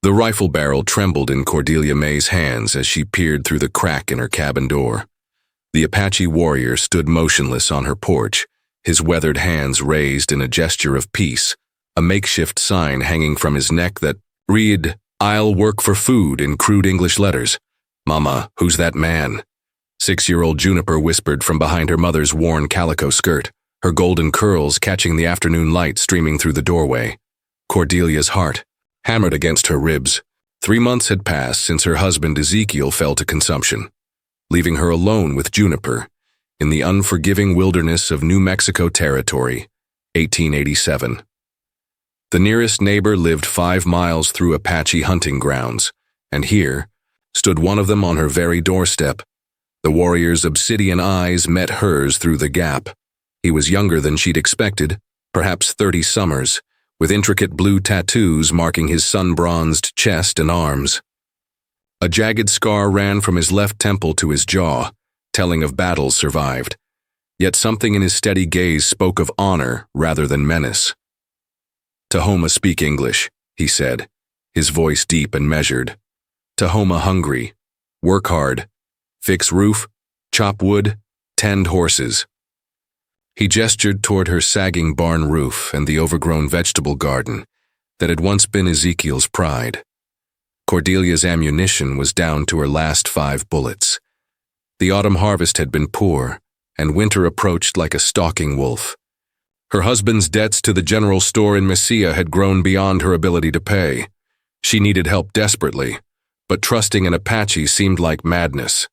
The rifle barrel trembled in Cordelia May's hands as she peered through the crack in her cabin door. The Apache warrior stood motionless on her porch, his weathered hands raised in a gesture of peace, a makeshift sign hanging from his neck that read, "I'll work for food," in crude English letters. "Mama, who's that man?" 6-year-old Juniper whispered from behind her mother's worn calico skirt, her golden curls catching the afternoon light streaming through the doorway. Cordelia's heart hammered against her ribs. 3 months had passed since her husband Ezekiel fell to consumption, leaving her alone with Juniper in the unforgiving wilderness of New Mexico Territory, 1887. The nearest neighbor lived 5 miles through Apache hunting grounds, and here stood one of them on her very doorstep. The warrior's obsidian eyes met hers through the gap. He was younger than she'd expected, perhaps 30 summers, with intricate blue tattoos marking his sun-bronzed chest and arms. A jagged scar ran from his left temple to his jaw, telling of battles survived. Yet something in his steady gaze spoke of honor rather than menace. "Tahoma speak English," he said, his voice deep and measured. "Tahoma hungry. Work hard. Fix roof, chop wood, tend horses." He gestured toward her sagging barn roof and the overgrown vegetable garden that had once been Ezekiel's pride. Cordelia's ammunition was down to her last 5 bullets. The autumn harvest had been poor, and winter approached like a stalking wolf. Her husband's debts to the general store in Mesilla had grown beyond her ability to pay. She needed help desperately, but trusting an Apache seemed like madness.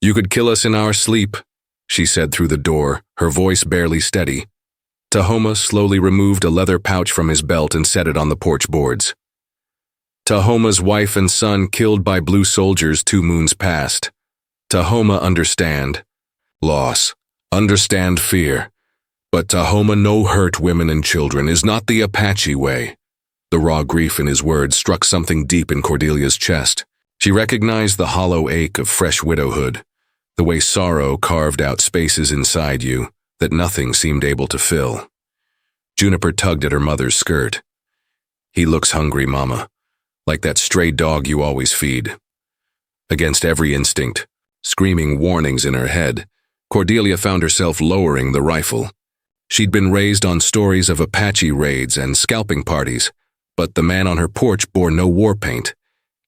"You could kill us in our sleep," she said through the door, her voice barely steady. Tahoma slowly removed a leather pouch from his belt and set it on the porch boards. "Tahoma's wife and son killed by blue soldiers 2 moons past. Tahoma understand loss, understand fear. But Tahoma no hurt women and children is not the Apache way." The raw grief in his words struck something deep in Cordelia's chest. She recognized the hollow ache of fresh widowhood, the way sorrow carved out spaces inside you that nothing seemed able to fill. Juniper tugged at her mother's skirt. "He looks hungry, Mama, like that stray dog you always feed." Against every instinct, screaming warnings in her head, Cordelia found herself lowering the rifle. She'd been raised on stories of Apache raids and scalping parties, but the man on her porch bore no war paint,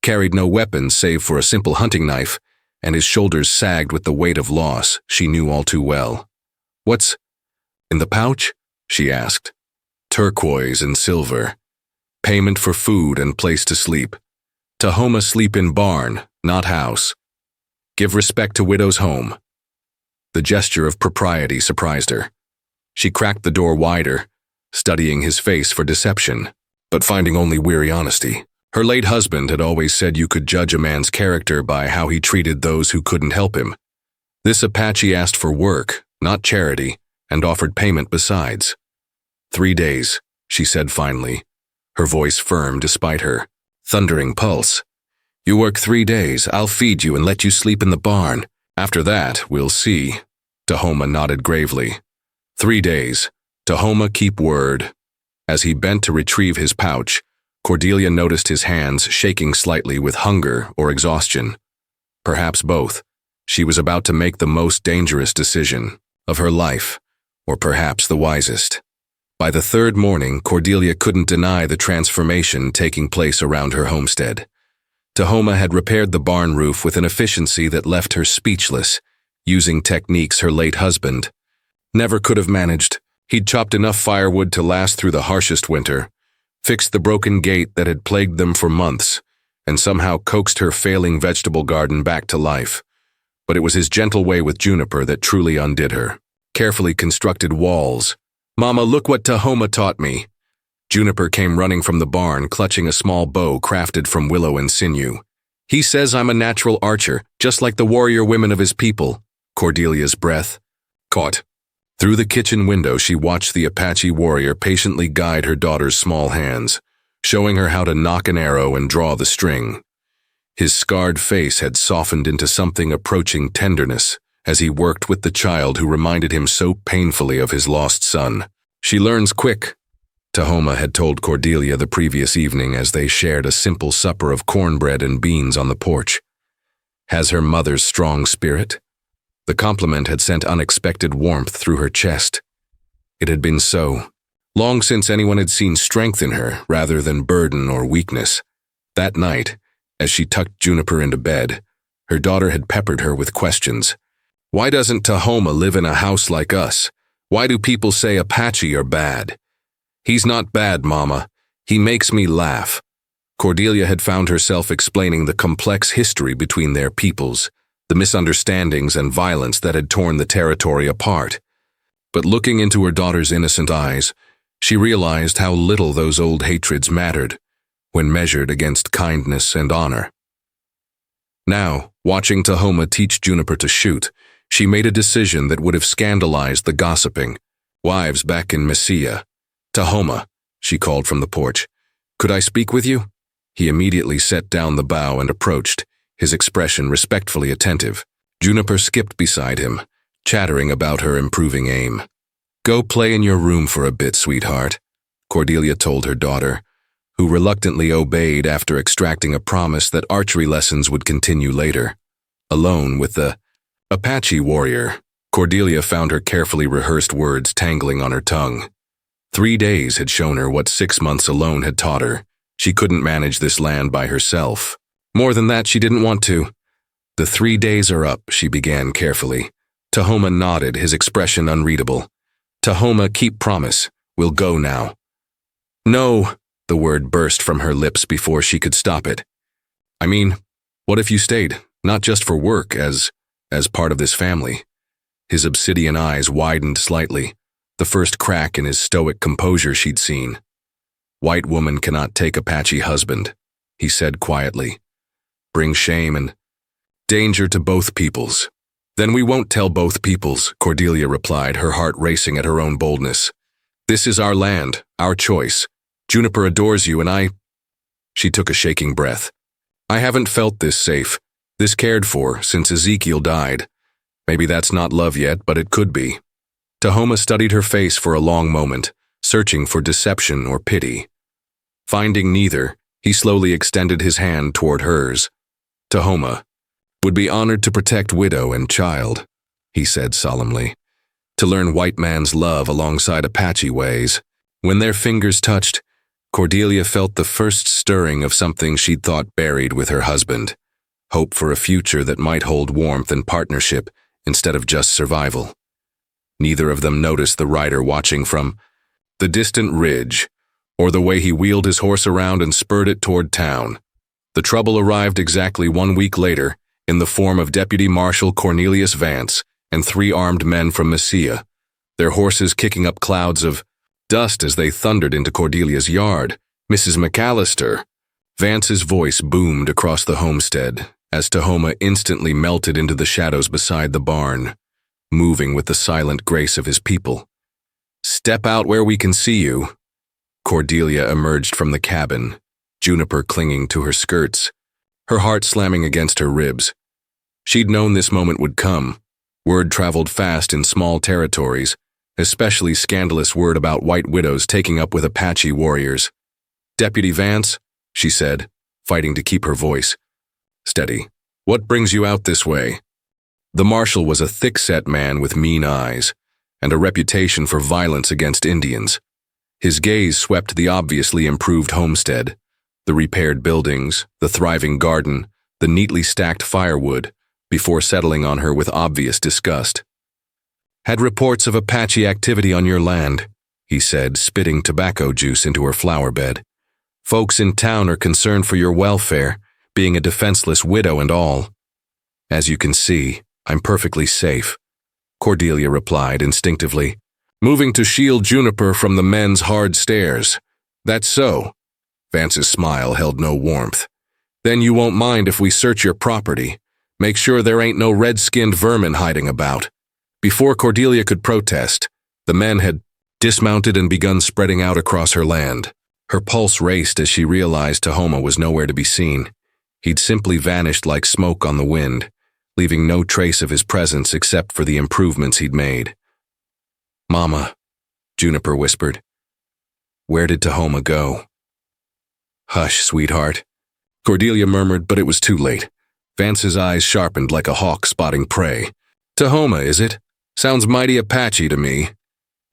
carried no weapons save for a simple hunting knife, and his shoulders sagged with the weight of loss she knew all too well. "What's in the pouch?" she asked. "Turquoise and silver. Payment for food and place to sleep. Tahoma sleep in barn, not house. Give respect to widow's home." The gesture of propriety surprised her. She cracked the door wider, studying his face for deception, but finding only weary honesty. Her late husband had always said you could judge a man's character by how he treated those who couldn't help him. This Apache asked for work, not charity, and offered payment besides. 3 days, she said finally, her voice firm despite her thundering pulse. "You work 3 days, I'll feed you and let you sleep in the barn. After that, we'll see." Tahoma nodded gravely. 3 days. Tahoma keep word. As he bent to retrieve his pouch, Cordelia noticed his hands shaking slightly with hunger or exhaustion. Perhaps both. She was about to make the most dangerous decision of her life, or perhaps the wisest. By the 3rd morning, Cordelia couldn't deny the transformation taking place around her homestead. Tahoma had repaired the barn roof with an efficiency that left her speechless, using techniques her late husband never could have managed. He'd chopped enough firewood to last through the harshest winter, fixed the broken gate that had plagued them for months, and somehow coaxed her failing vegetable garden back to life. But it was his gentle way with Juniper that truly undid her. Carefully constructed walls. "Mama, look what Tahoma taught me." Juniper came running from the barn, clutching a small bow crafted from willow and sinew. "He says I'm a natural archer, just like the warrior women of his people." Cordelia's breath caught. Through the kitchen window, she watched the Apache warrior patiently guide her daughter's small hands, showing her how to nock an arrow and draw the string. His scarred face had softened into something approaching tenderness as he worked with the child who reminded him so painfully of his lost son. "She learns quick." Tahoma had told Cordelia the previous evening as they shared a simple supper of cornbread and beans on the porch. Has her mother's strong spirit? The compliment had sent unexpected warmth through her chest. It had been so. Long since anyone had seen strength in her rather than burden or weakness. That night, as she tucked Juniper into bed, her daughter had peppered her with questions. Why doesn't Tahoma live in a house like us? Why do people say Apache are bad? He's not bad, Mama. He makes me laugh. Cordelia had found herself explaining the complex history between their peoples, the misunderstandings and violence that had torn the territory apart. But looking into her daughter's innocent eyes, she realized how little those old hatreds mattered when measured against kindness and honor. Now, watching Tahoma teach Juniper to shoot, she made a decision that would have scandalized the gossiping wives back in Messia. Tahoma, she called from the porch. Could I speak with you? He immediately set down the bow and approached, his expression respectfully attentive. Juniper skipped beside him, chattering about her improving aim. Go play in your room for a bit, sweetheart, Cordelia told her daughter, who reluctantly obeyed after extracting a promise that archery lessons would continue later. Alone with the Apache warrior, Cordelia found her carefully rehearsed words tangling on her tongue. 3 days had shown her what 6 months alone had taught her. She couldn't manage this land by herself. More than that, she didn't want to. The 3 days are up, she began carefully. Tahoma nodded, his expression unreadable. Tahoma, keep promise. We'll go now. No, the word burst from her lips before she could stop it. I mean, what if you stayed, not just for work, as part of this family? His obsidian eyes widened slightly, the first crack in his stoic composure she'd seen. White woman cannot take Apache husband, he said quietly. Bring shame and danger to both peoples. Then we won't tell both peoples, Cordelia replied, her heart racing at her own boldness. This is our land, our choice. Juniper adores you and I... She took a shaking breath. I haven't felt this safe, this cared for, since Ezekiel died. Maybe that's not love yet, but it could be. Tahoma studied her face for a long moment, searching for deception or pity. Finding neither, he slowly extended his hand toward hers. Tahoma, would be honored to protect widow and child, he said solemnly, to learn white man's love alongside Apache ways. When their fingers touched, Cordelia felt the first stirring of something she'd thought buried with her husband, hope for a future that might hold warmth and partnership instead of just survival. Neither of them noticed the rider watching from the distant ridge, or the way he wheeled his horse around and spurred it toward town. The trouble arrived exactly 1 week later, in the form of Deputy Marshal Cornelius Vance and 3 armed men from Messia, their horses kicking up clouds of dust as they thundered into Cordelia's yard. Mrs. McAllister. Vance's voice boomed across the homestead as Tahoma instantly melted into the shadows beside the barn, moving with the silent grace of his people. Step out where we can see you. Cordelia emerged from the cabin, Juniper clinging to her skirts, her heart slamming against her ribs. She'd known this moment would come. Word traveled fast in small territories, especially scandalous word about white widows taking up with Apache warriors. Deputy Vance, she said, fighting to keep her voice steady. What brings you out this way? The marshal was a thick-set man with mean eyes and a reputation for violence against Indians. His gaze swept the obviously improved homestead, the repaired buildings, the thriving garden, the neatly stacked firewood, before settling on her with obvious disgust. Had reports of Apache activity on your land, he said, spitting tobacco juice into her flower bed. Folks in town are concerned for your welfare, being a defenseless widow and all. As you can see, I'm perfectly safe, Cordelia replied instinctively, moving to shield Juniper from the men's hard stares. That's so. Vance's smile held no warmth. Then you won't mind if we search your property. Make sure there ain't no red-skinned vermin hiding about. Before Cordelia could protest, the men had dismounted and begun spreading out across her land. Her pulse raced as she realized Tahoma was nowhere to be seen. He'd simply vanished like smoke on the wind, leaving no trace of his presence except for the improvements he'd made. Mama, Juniper whispered. Where did Tahoma go? Hush, sweetheart, Cordelia murmured, but it was too late. Vance's eyes sharpened like a hawk spotting prey. Tahoma, is it? Sounds mighty Apache to me.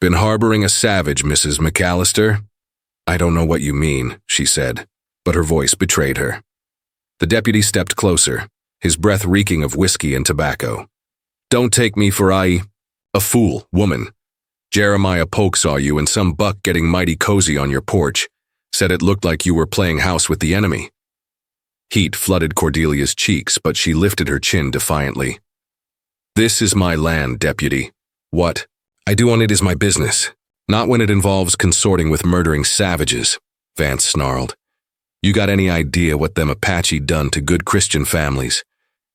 Been harboring a savage, Mrs. McAllister? I don't know what you mean, she said, but her voice betrayed her. The deputy stepped closer, his breath reeking of whiskey and tobacco. Don't take me for a fool, woman. Jeremiah Polk saw you and some buck getting mighty cozy on your porch. Said it looked like you were playing house with the enemy. Heat flooded Cordelia's cheeks, but she lifted her chin defiantly. This is my land, deputy. What I do on it is my business, not when it involves consorting with murdering savages, Vance snarled. You got any idea what them Apache done to good Christian families?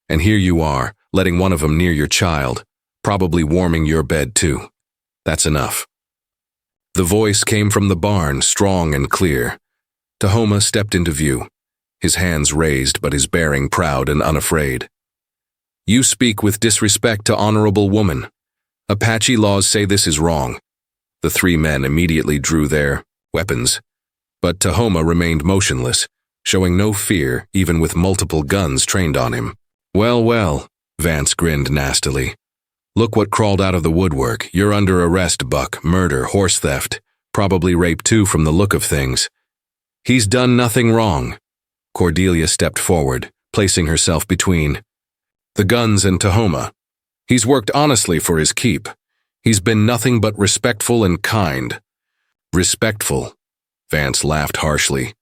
And here you are, letting one of them near your child, probably warming your bed too. That's enough. The voice came from the barn, strong and clear. Tahoma stepped into view, his hands raised but his bearing proud and unafraid. You speak with disrespect to honorable woman. Apache laws say this is wrong. The three men immediately drew their weapons, but Tahoma remained motionless, showing no fear even with multiple guns trained on him. Well, well, Vance grinned nastily. Look what crawled out of the woodwork. You're under arrest, Buck. Murder, horse theft, probably rape too from the look of things. He's done nothing wrong. Cordelia stepped forward, placing herself between the guns and Tahoma. He's worked honestly for his keep. He's been nothing but respectful and kind. Respectful? Vance laughed harshly.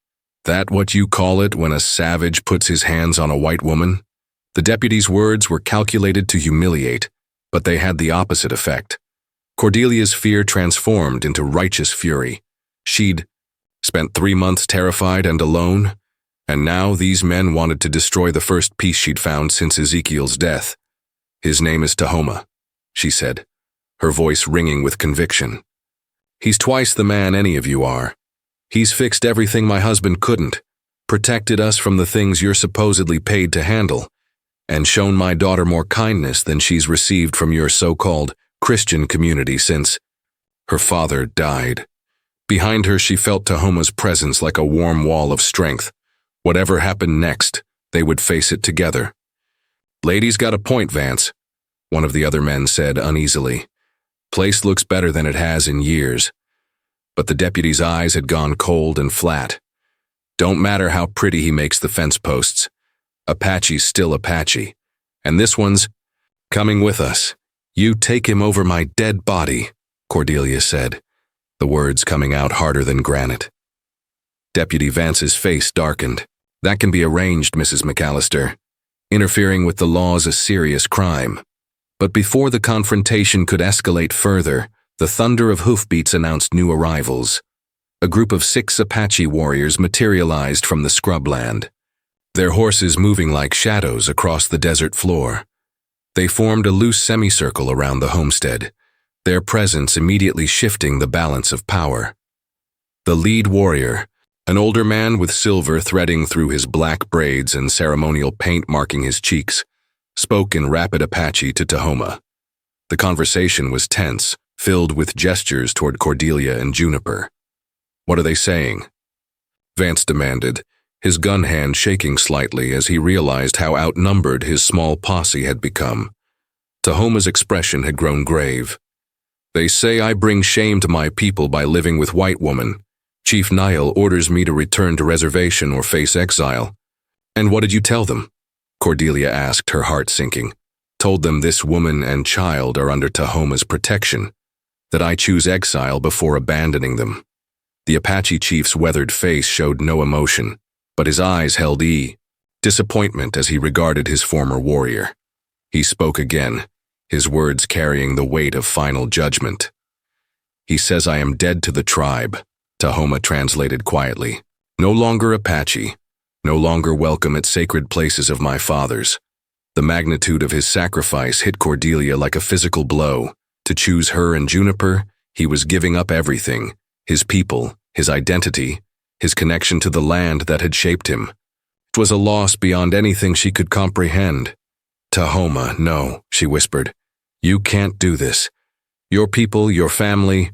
That what you call it when a savage puts his hands on a white woman? The deputy's words were calculated to humiliate, but they had the opposite effect. Cordelia's fear transformed into righteous fury. She'd spent 3 months terrified and alone, and now these men wanted to destroy the first piece she'd found since Ezekiel's death. His name is Tahoma, she said, her voice ringing with conviction. He's twice the man any of you are. He's fixed everything my husband couldn't, protected us from the things you're supposedly paid to handle, and shown my daughter more kindness than she's received from your so-called Christian community since her father died. Behind her, she felt Tahoma's presence like a warm wall of strength. Whatever happened next, they would face it together. Lady's got a point, Vance, one of the other men said uneasily. Place looks better than it has in years. But the deputy's eyes had gone cold and flat. Don't matter how pretty he makes the fence posts. Apache's still Apache. And this one's coming with us. You take him over my dead body, Cordelia said, the words coming out harder than granite. Deputy Vance's face darkened. That can be arranged, Mrs. McAllister. Interfering with the law is a serious crime. But before the confrontation could escalate further, the thunder of hoofbeats announced new arrivals. A group of 6 Apache warriors materialized from the scrubland, their horses moving like shadows across the desert floor. They formed a loose semicircle around the homestead, their presence immediately shifting the balance of power. The lead warrior, an older man with silver threading through his black braids and ceremonial paint marking his cheeks, spoke in rapid Apache to Tahoma. The conversation was tense, filled with gestures toward Cordelia and Juniper. What are they saying? Vance demanded, his gun hand shaking slightly as he realized how outnumbered his small posse had become. Tahoma's expression had grown grave. They say I bring shame to my people by living with white woman. Chief Niall orders me to return to reservation or face exile. And what did you tell them? Cordelia asked, her heart sinking. Told them this woman and child are under Tahoma's protection, that I choose exile before abandoning them. The Apache chief's weathered face showed no emotion, but his eyes held disappointment as he regarded his former warrior. He spoke again, his words carrying the weight of final judgment. He says I am dead to the tribe, Tahoma translated quietly. No longer Apache, no longer welcome at sacred places of my fathers. The magnitude of his sacrifice hit Cordelia like a physical blow. To choose her and Juniper, he was giving up everything, his people, his identity, his connection to the land that had shaped him. It was a loss beyond anything she could comprehend. Tahoma, no, she whispered. You can't do this. Your people, your family.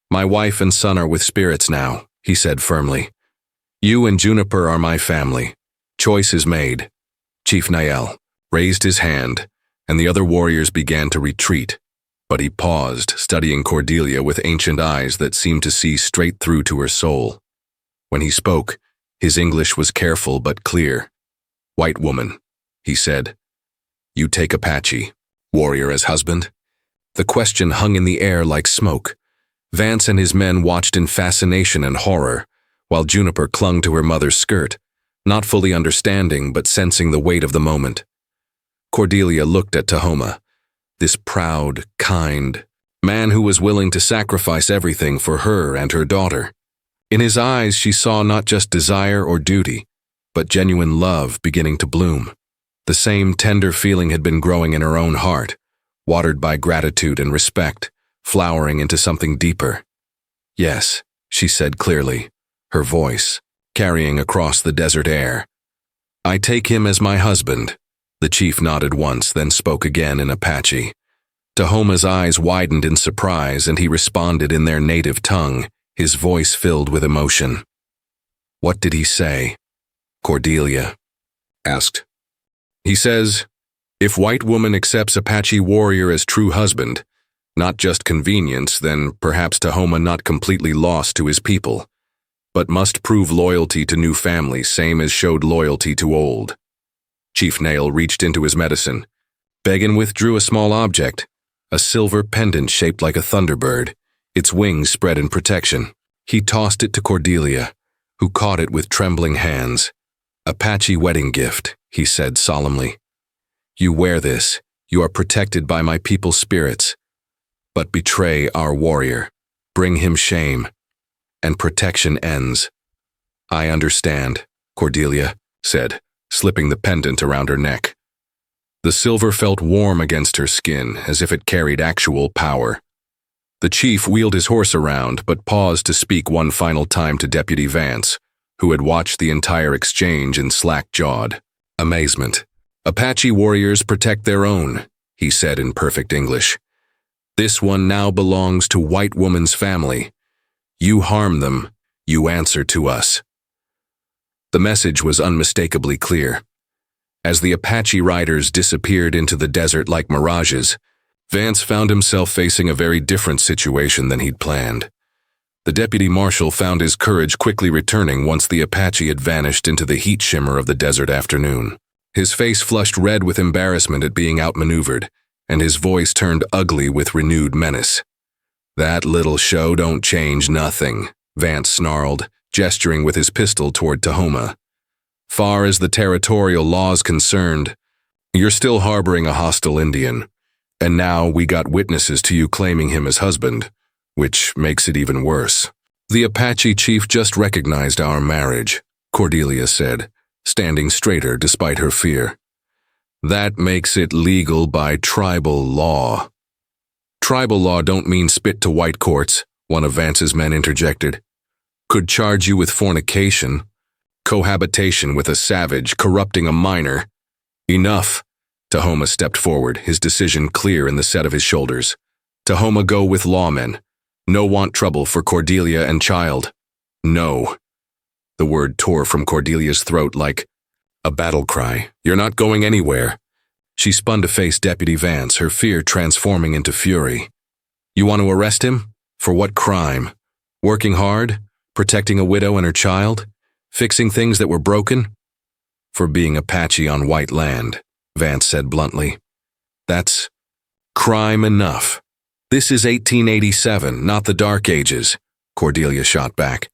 My wife and son are with spirits now, he said firmly. You and Juniper are my family. Choice is made. Chief Nael raised his hand, and the other warriors began to retreat, but he paused, studying Cordelia with ancient eyes that seemed to see straight through to her soul. When he spoke, his English was careful but clear. White woman, he said. You take Apache, warrior as husband? The question hung in the air like smoke. Vance and his men watched in fascination and horror, while Juniper clung to her mother's skirt, not fully understanding but sensing the weight of the moment. Cordelia looked at Tahoma, this proud, kind man who was willing to sacrifice everything for her and her daughter. In his eyes she saw not just desire or duty, but genuine love beginning to bloom. The same tender feeling had been growing in her own heart, watered by gratitude and respect, flowering into something deeper. Yes, she said clearly, her voice carrying across the desert air. I take him as my husband. The chief nodded once, then spoke again in Apache. Tahoma's eyes widened in surprise, and he responded in their native tongue, his voice filled with emotion. What did he say? Cordelia asked. He says, if white woman accepts Apache warrior as true husband, not just convenience, then perhaps Tahoma not completely lost to his people, but must prove loyalty to new family same as showed loyalty to old. Chief Nail reached into his medicine. Began withdrew a small object, a silver pendant shaped like a thunderbird, its wings spread in protection. He tossed it to Cordelia, who caught it with trembling hands. Apache wedding gift, he said solemnly. You wear this, you are protected by my people's spirits. But betray our warrior, bring him shame, and protection ends. I understand, Cordelia said, slipping the pendant around her neck. The silver felt warm against her skin, as if it carried actual power. The chief wheeled his horse around, but paused to speak one final time to Deputy Vance, who had watched the entire exchange in slack-jawed amazement. Apache warriors protect their own, he said in perfect English. This one now belongs to white woman's family. You harm them, you answer to us. The message was unmistakably clear. As the Apache riders disappeared into the desert like mirages, Vance found himself facing a very different situation than he'd planned. The deputy marshal found his courage quickly returning once the Apache had vanished into the heat shimmer of the desert afternoon. His face flushed red with embarrassment at being outmaneuvered, and his voice turned ugly with renewed menace. That little show don't change nothing, Vance snarled, gesturing with his pistol toward Tahoma. Far as the territorial law's concerned, you're still harboring a hostile Indian, and now we got witnesses to you claiming him as husband, which makes it even worse. The Apache chief just recognized our marriage, Cordelia said, standing straighter despite her fear. That makes it legal by tribal law. Tribal law don't mean spit to white courts, one of Vance's men interjected. Could charge you with fornication, cohabitation with a savage, corrupting a minor. Enough. Tahoma stepped forward, his decision clear in the set of his shoulders. Tahoma go with lawmen. No want trouble for Cordelia and child. No. The word tore from Cordelia's throat like a battle cry. You're not going anywhere. She spun to face Deputy Vance, her fear transforming into fury. You want to arrest him? For what crime? Working hard? Protecting a widow and her child? Fixing things that were broken? For being Apache on white land, Vance said bluntly. That's crime enough. This is 1887, not the Dark Ages, Cordelia shot back.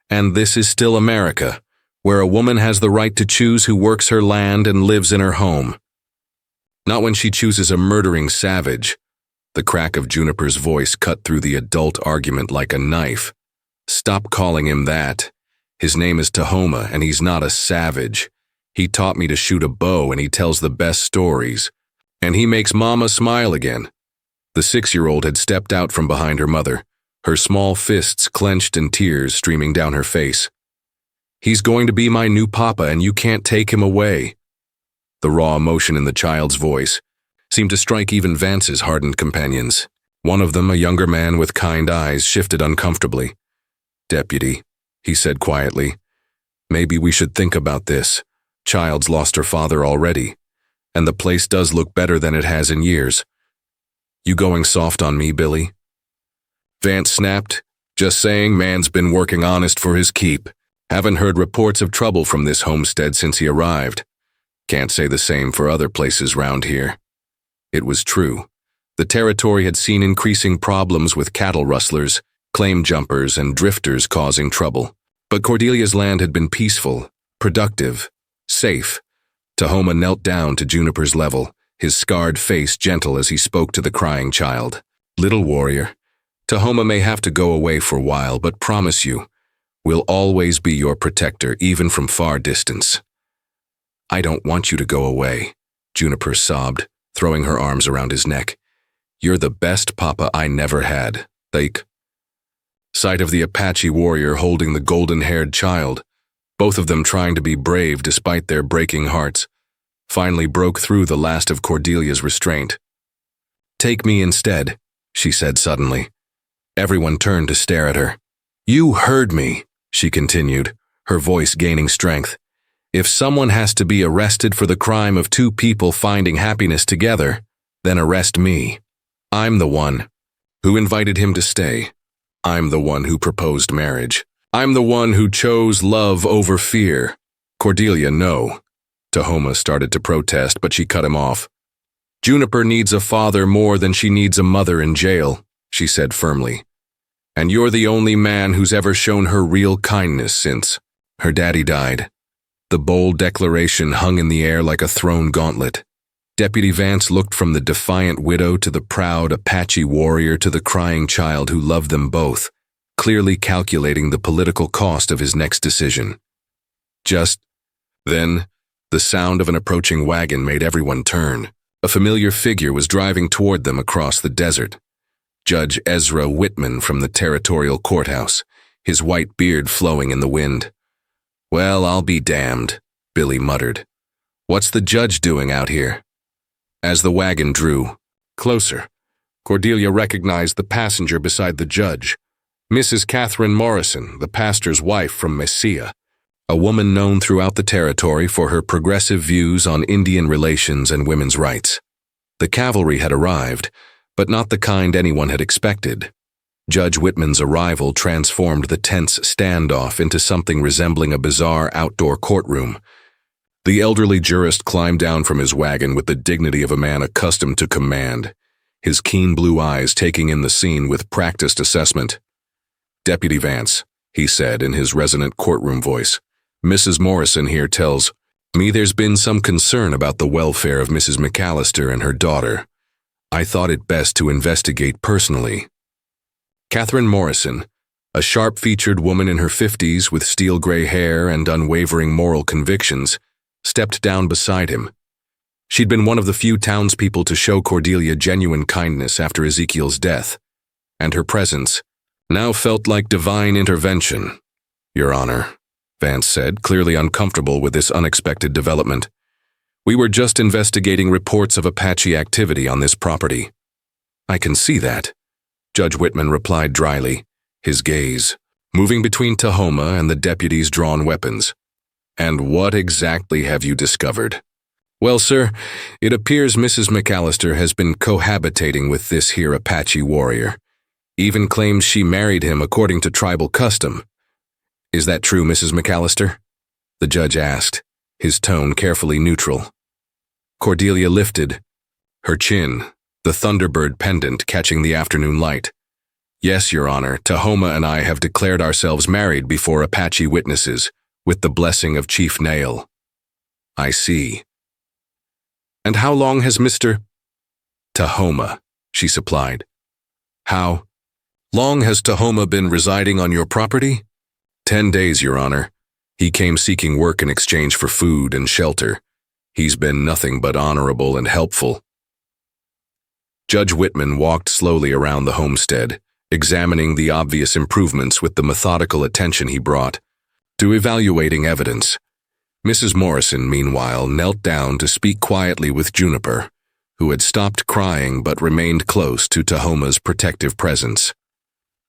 And this is still America, where a woman has the right to choose who works her land and lives in her home. Not when she chooses a murdering savage. The crack of Juniper's voice cut through the adult argument like a knife. Stop calling him that. His name is Tahoma, and he's not a savage. He taught me to shoot a bow, and he tells the best stories. And he makes Mama smile again. The 6-year-old had stepped out from behind her mother, her small fists clenched and tears streaming down her face. He's going to be my new papa, and you can't take him away. The raw emotion in the child's voice seemed to strike even Vance's hardened companions. One of them, a younger man with kind eyes, shifted uncomfortably. "Deputy," he said quietly, "maybe we should think about this. Child's lost her father already, and the place does look better than it has in years. You going soft on me, Billy?" Vance snapped. "Just saying, man's been working honest for his keep. Haven't heard reports of trouble from this homestead since he arrived. Can't say the same for other places round here." It was true. The territory had seen increasing problems with cattle rustlers, claim jumpers, and drifters causing trouble. But Cordelia's land had been peaceful, productive, safe. Tahoma knelt down to Juniper's level, his scarred face gentle as he spoke to the crying child. "Little warrior, Tahoma may have to go away for a while, but promise you, we'll always be your protector, even from far distance." "I don't want you to go away," Juniper sobbed, throwing her arms around his neck. "You're the best papa I never had, Thake." Sight of the Apache warrior holding the golden-haired child, both of them trying to be brave despite their breaking hearts, finally broke through the last of Cordelia's restraint. "Take me instead," she said suddenly. Everyone turned to stare at her. "You heard me," she continued, her voice gaining strength. "If someone has to be arrested for the crime of two people finding happiness together, then arrest me. I'm the one who invited him to stay. I'm the one who proposed marriage. I'm the one who chose love over fear." "Cordelia, no." Tahoma started to protest, but she cut him off. "Juniper needs a father more than she needs a mother in jail," she said firmly. "And you're the only man who's ever shown her real kindness since her daddy died." The bold declaration hung in the air like a thrown gauntlet. Deputy Vance looked from the defiant widow to the proud Apache warrior to the crying child who loved them both, clearly calculating the political cost of his next decision. Just then, the sound of an approaching wagon made everyone turn. A familiar figure was driving toward them across the desert. Judge Ezra Whitman from the territorial courthouse, his white beard flowing in the wind. "Well, I'll be damned," Billy muttered. "What's the judge doing out here?" As the wagon drew closer, Cordelia recognized the passenger beside the judge, Mrs. Catherine Morrison, the pastor's wife from Messia, a woman known throughout the territory for her progressive views on Indian relations and women's rights. The cavalry had arrived, but not the kind anyone had expected. Judge Whitman's arrival transformed the tense standoff into something resembling a bizarre outdoor courtroom. The elderly jurist climbed down from his wagon with the dignity of a man accustomed to command, his keen blue eyes taking in the scene with practiced assessment. "Deputy Vance," he said in his resonant courtroom voice, "Mrs. Morrison here tells me there's been some concern about the welfare of Mrs. McAllister and her daughter. I thought it best to investigate personally." Catherine Morrison, a sharp-featured woman in her 50s with steel-gray hair and unwavering moral convictions, stepped down beside him. She'd been one of the few townspeople to show Cordelia genuine kindness after Ezekiel's death, and her presence now felt like divine intervention. "Your Honor," Vance said, clearly uncomfortable with this unexpected development. "We were just investigating reports of Apache activity on this property." "I can see that," Judge Whitman replied dryly, his gaze moving between Tahoma and the deputy's drawn weapons. "And what exactly have you discovered?" "Well, sir, it appears Mrs. McAllister has been cohabitating with this here Apache warrior. Even claims she married him according to tribal custom. Is that true, Mrs. McAllister?" the judge asked, his tone carefully neutral. Cordelia lifted her chin, the Thunderbird pendant catching the afternoon light. "Yes, Your Honor, Tahoma and I have declared ourselves married before Apache witnesses, with the blessing of Chief Nail." "I see." "And how long has Mr. Tahoma," she supplied. "How long has Tahoma been residing on your property?" 10 days, Your Honor. He came seeking work in exchange for food and shelter. He's been nothing but honorable and helpful." Judge Whitman walked slowly around the homestead, examining the obvious improvements with the methodical attention he brought to evaluating evidence. Mrs. Morrison, meanwhile, knelt down to speak quietly with Juniper, who had stopped crying but remained close to Tahoma's protective presence.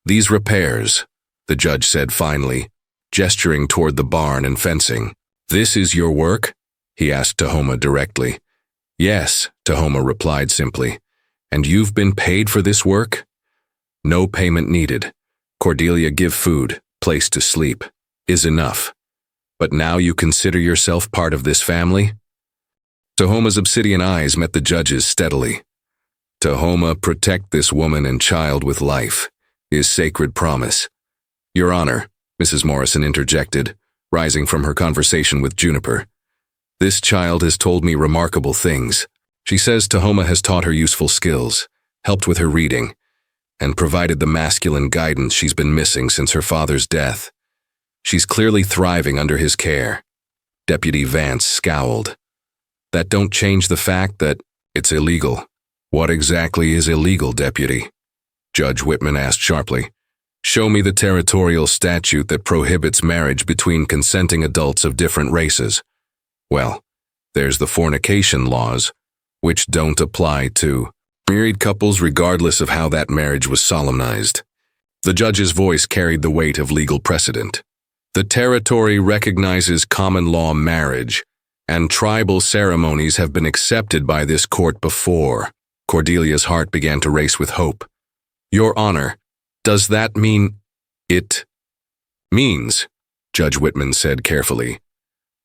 "These repairs," the judge said finally, gesturing toward the barn and fencing. "This is your work?" he asked Tahoma directly. "Yes," Tahoma replied simply. "And you've been paid for this work?" "No payment needed. Cordelia, give food, place to sleep, is enough. But now you consider yourself part of this family?" Tahoma's obsidian eyes met the judge's steadily. "Tahoma, protect this woman and child with life, is sacred promise." "Your Honor," Mrs. Morrison interjected, rising from her conversation with Juniper. "This child has told me remarkable things. She says Tahoma has taught her useful skills, helped with her reading, and provided the masculine guidance she's been missing since her father's death. She's clearly thriving under his care." Deputy Vance scowled. "That don't change the fact that it's illegal." "What exactly is illegal, Deputy?" Judge Whitman asked sharply. "Show me the territorial statute that prohibits marriage between consenting adults of different races." "Well, there's the fornication laws, which don't apply to married couples regardless of how that marriage was solemnized." The judge's voice carried the weight of legal precedent. "The territory recognizes common law marriage, and tribal ceremonies have been accepted by this court before." Cordelia's heart began to race with hope. "Your Honor, does that mean—" "It means," Judge Whitman said carefully,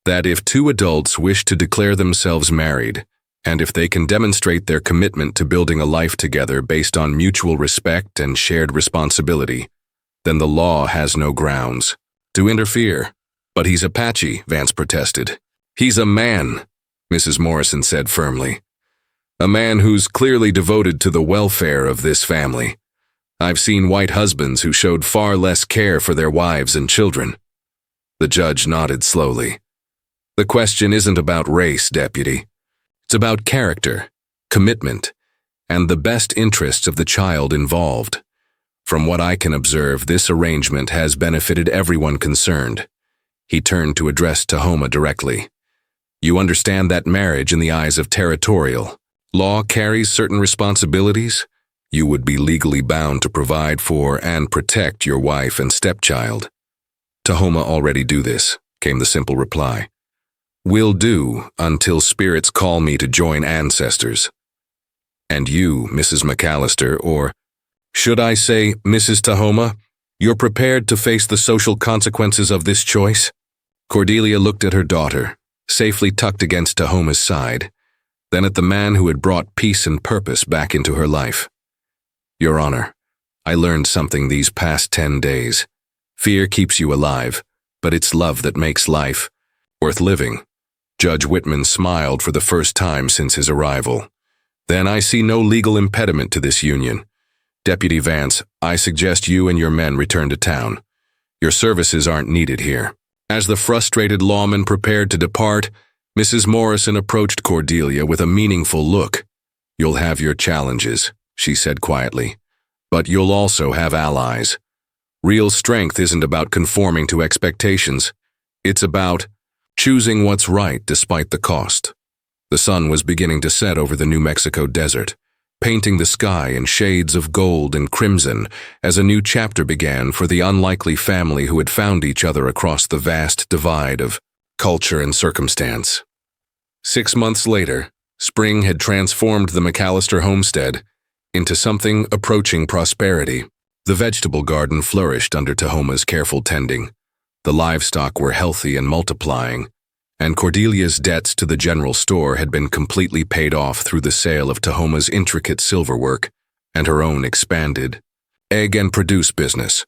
"that if two adults wish to declare themselves married, and if they can demonstrate their commitment to building a life together based on mutual respect and shared responsibility, then the law has no grounds to interfere." "But he's Apache," Vance protested. "He's a man," Mrs. Morrison said firmly. "A man who's clearly devoted to the welfare of this family. I've seen white husbands who showed far less care for their wives and children." The judge nodded slowly. "The question isn't about race, Deputy. It's about character, commitment, and the best interests of the child involved. From what I can observe, this arrangement has benefited everyone concerned." He turned to address Tahoma directly. "You understand that marriage in the eyes of territorial law carries certain responsibilities? You would be legally bound to provide for and protect your wife and stepchild." "Tahoma already do this," came the simple reply. "Will do until spirits call me to join ancestors." "And you, Mrs. McAllister, or should I say, Mrs. Tahoma, you're prepared to face the social consequences of this choice?" Cordelia looked at her daughter, safely tucked against Tahoma's side, then at the man who had brought peace and purpose back into her life. "Your Honor, I learned something these past 10 days. Fear keeps you alive, but it's love that makes life worth living." Judge Whitman smiled for the first time since his arrival. "Then I see no legal impediment to this union. Deputy Vance, I suggest you and your men return to town. Your services aren't needed here." As the frustrated lawman prepared to depart, Mrs. Morrison approached Cordelia with a meaningful look. "You'll have your challenges," she said quietly, "but you'll also have allies. Real strength isn't about conforming to expectations. It's about choosing what's right despite the cost." The sun was beginning to set over the New Mexico desert, painting the sky in shades of gold and crimson as a new chapter began for the unlikely family who had found each other across the vast divide of culture and circumstance. 6 months later, spring had transformed the McAllister homestead into something approaching prosperity. The vegetable garden flourished under Tahoma's careful tending. The livestock were healthy and multiplying, and Cordelia's debts to the general store had been completely paid off through the sale of Tahoma's intricate silverwork and her own expanded egg and produce business.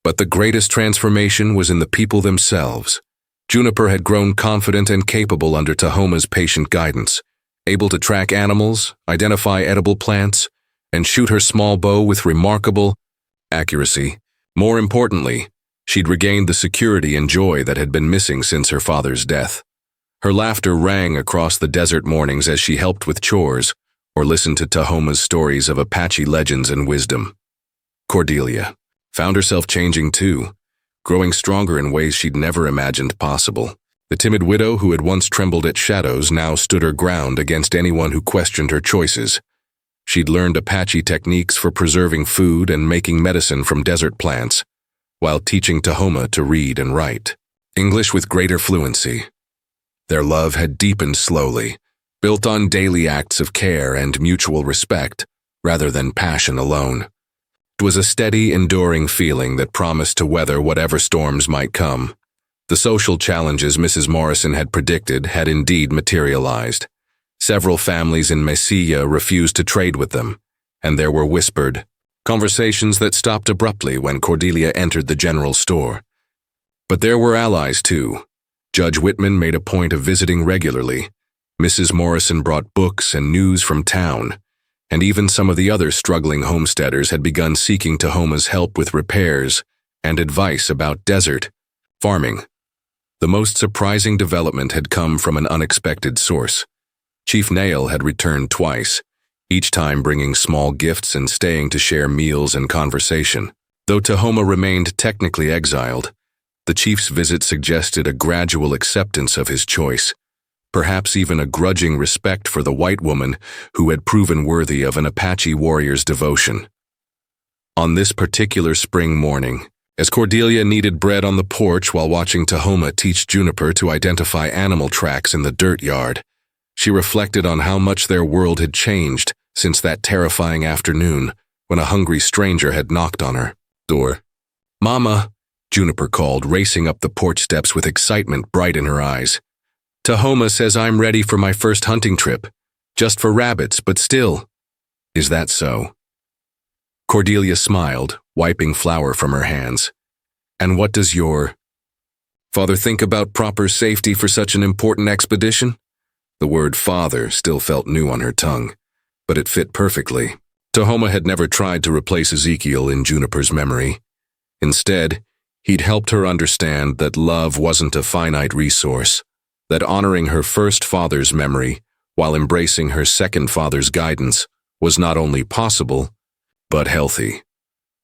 But the greatest transformation was in the people themselves. Juniper had grown confident and capable under Tahoma's patient guidance, able to track animals, identify edible plants, and shoot her small bow with remarkable accuracy. More importantly, she'd regained the security and joy that had been missing since her father's death. Her laughter rang across the desert mornings as she helped with chores or listened to Tahoma's stories of Apache legends and wisdom. Cordelia found herself changing too, growing stronger in ways she'd never imagined possible. The timid widow who had once trembled at shadows now stood her ground against anyone who questioned her choices. She'd learned Apache techniques for preserving food and making medicine from desert plants, while teaching Tahoma to read and write English with greater fluency. Their love had deepened slowly, built on daily acts of care and mutual respect, rather than passion alone. It was a steady, enduring feeling that promised to weather whatever storms might come. The social challenges Mrs. Morrison had predicted had indeed materialized. Several families in Mesilla refused to trade with them, and there were whispered conversations that stopped abruptly when Cordelia entered the general store. But there were allies too. Judge Whitman made a point of visiting regularly. Mrs. Morrison brought books and news from town, and even some of the other struggling homesteaders had begun seeking Tahoma's help with repairs and advice about desert farming. The most surprising development had come from an unexpected source. Chief Nail had returned twice, each time bringing small gifts and staying to share meals and conversation. Though Tahoma remained technically exiled, the chief's visit suggested a gradual acceptance of his choice, perhaps even a grudging respect for the white woman who had proven worthy of an Apache warrior's devotion. On this particular spring morning, as Cordelia kneaded bread on the porch while watching Tahoma teach Juniper to identify animal tracks in the dirt yard, she reflected on how much their world had changed since that terrifying afternoon when a hungry stranger had knocked on her door. "Mama," Juniper called, racing up the porch steps with excitement bright in her eyes. "Tahoma says I'm ready for my first hunting trip. Just for rabbits, but still." "Is that so?" Cordelia smiled, wiping flour from her hands. "And what does your father think about proper safety for such an important expedition?" The word father still felt new on her tongue, but it fit perfectly. Tahoma had never tried to replace Ezekiel in Juniper's memory. Instead, he'd helped her understand that love wasn't a finite resource, that honoring her first father's memory while embracing her second father's guidance was not only possible, but healthy.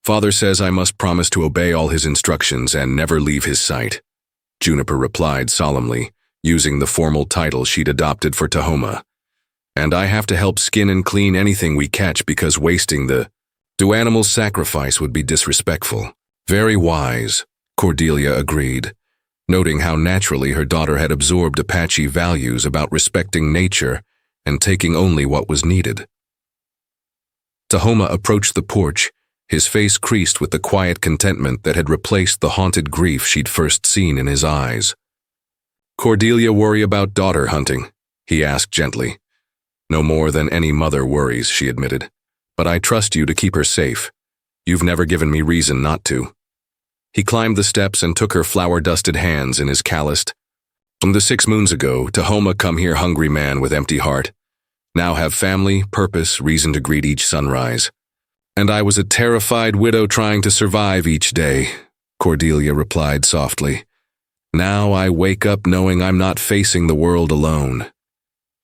"Father says I must promise to obey all his instructions and never leave his sight," Juniper replied solemnly, using the formal title she'd adopted for Tahoma. "And I have to help skin and clean anything we catch because wasting the animal's sacrifice would be disrespectful." "Very wise," Cordelia agreed, noting how naturally her daughter had absorbed Apache values about respecting nature and taking only what was needed. Tahoma approached the porch, his face creased with the quiet contentment that had replaced the haunted grief she'd first seen in his eyes. "Cordelia worry about daughter hunting?" he asked gently. "No more than any mother worries," she admitted. "But I trust you to keep her safe. You've never given me reason not to." He climbed the steps and took her flour-dusted hands in his calloused. "From the 6 moons ago, Tahoma come here hungry man with empty heart. Now have family, purpose, reason to greet each sunrise. And I was a terrified widow trying to survive each day," Cordelia replied softly. "Now I wake up knowing I'm not facing the world alone."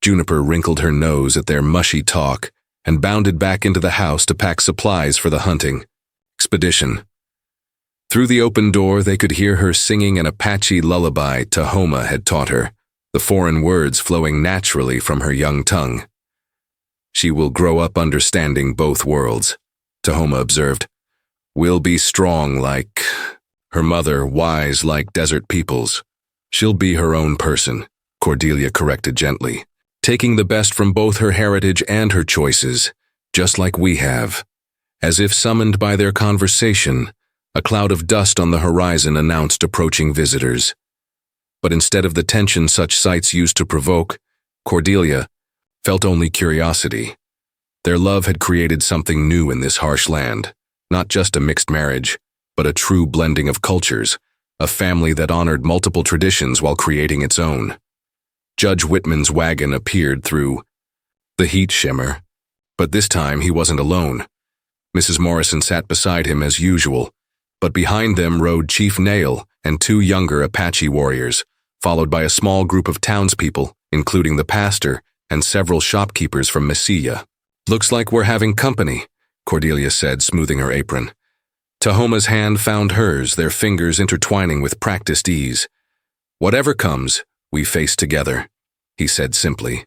Juniper wrinkled her nose at their mushy talk and bounded back into the house to pack supplies for the hunting expedition. Through the open door, they could hear her singing an Apache lullaby Tahoma had taught her, the foreign words flowing naturally from her young tongue. "She will grow up understanding both worlds," Tahoma observed. "We'll be strong like her mother, wise like desert peoples. She'll be her own person," Cordelia corrected gently, "taking the best from both her heritage and her choices, just like we have." As if summoned by their conversation, a cloud of dust on the horizon announced approaching visitors. But instead of the tension such sights used to provoke, Cordelia felt only curiosity. Their love had created something new in this harsh land, not just a mixed marriage, but a true blending of cultures, a family that honored multiple traditions while creating its own. Judge Whitman's wagon appeared through the heat shimmer, but this time he wasn't alone. Mrs. Morrison sat beside him as usual, but behind them rode Chief Nail and 2 younger Apache warriors, followed by a small group of townspeople, including the pastor and several shopkeepers from Mesilla. "Looks like we're having company," Cordelia said, smoothing her apron. Tahoma's hand found hers, their fingers intertwining with practiced ease. "Whatever comes, we face together," he said simply.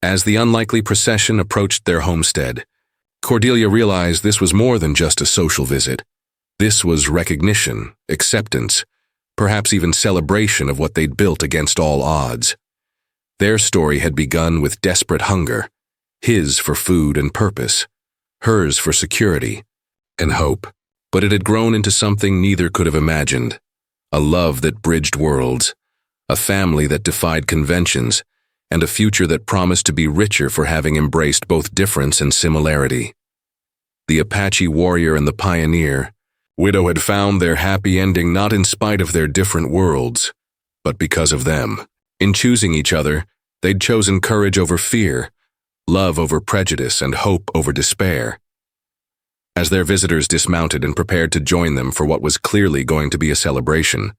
As the unlikely procession approached their homestead, Cordelia realized this was more than just a social visit. This was recognition, acceptance, perhaps even celebration of what they'd built against all odds. Their story had begun with desperate hunger, his for food and purpose, hers for security and hope, but it had grown into something neither could have imagined: a love that bridged worlds, a family that defied conventions, and a future that promised to be richer for having embraced both difference and similarity. The Apache warrior and the pioneer, Widow had found their happy ending not in spite of their different worlds, but because of them. In choosing each other, they'd chosen courage over fear, love over prejudice, and hope over despair. As their visitors dismounted and prepared to join them for what was clearly going to be a celebration,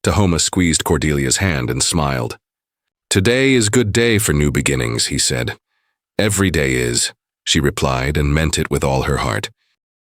Tahoma squeezed Cordelia's hand and smiled. "Today is good day for new beginnings," he said. "Every day is," she replied, and meant it with all her heart.